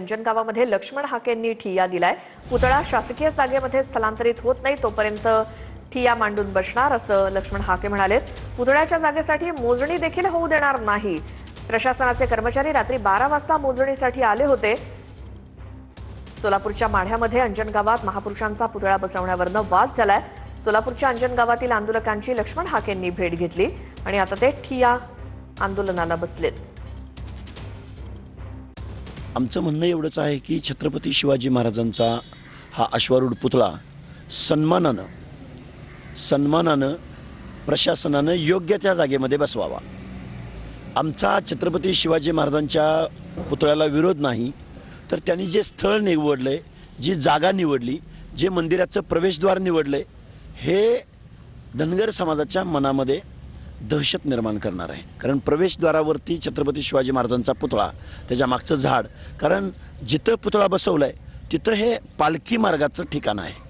अंजन गावामध्ये लक्ष्मण हाकेंनी ठिय्या दिलाय। पुतळा शासकीय जागेमध्ये स्थलांतरित होत नाही तोपर्यंत ठिय्या मांडून बसणार असं लक्ष्मण हाके म्हणाले। पुतळ्याच्या जागेसाठी मोजणी देखील होऊ देणार नाही। प्रशासनाचे कर्मचारी रात्री 12 वाजता मोजणीसाठी आले होते। सोलापूरच्या माढ्यामध्ये अंजन गावात महापुरुषांचा पुतळा बसवण्यावरून वाद झालाय। सोलापूरच्या अंजन गावातील आंदोलकांची लक्ष्मण हाकेंनी भेट घेतली आणि आता ते ठिय्या आंदोलनाला बसलेत। आमचं म्हणणं एवढंच आहे की छत्रपती शिवाजी महाराजांचा हा अश्वारूढ पुतळा सन्मानानं प्रशासनानं योग्य त्या जागेमध्ये बसवावा। आमचा छत्रपती शिवाजी महाराजांच्या पुतळ्याला विरोध नाही, तर त्यांनी जे स्थळ निवडले, जी जागा निवडली, जे मंदिराचं प्रवेशद्वार निवडले, हे धनगर समाजाच्या मनामध्ये दहशत निर्माण करणार आहे। कारण प्रवेशद्वारावरती छत्रपती शिवाजी महाराजांचा पुतळा, त्याच्या मागचं झाड, कारण जिथं पुतळा बसवलाय तिथं हे पालखी मार्गाचं ठिकाण आहे।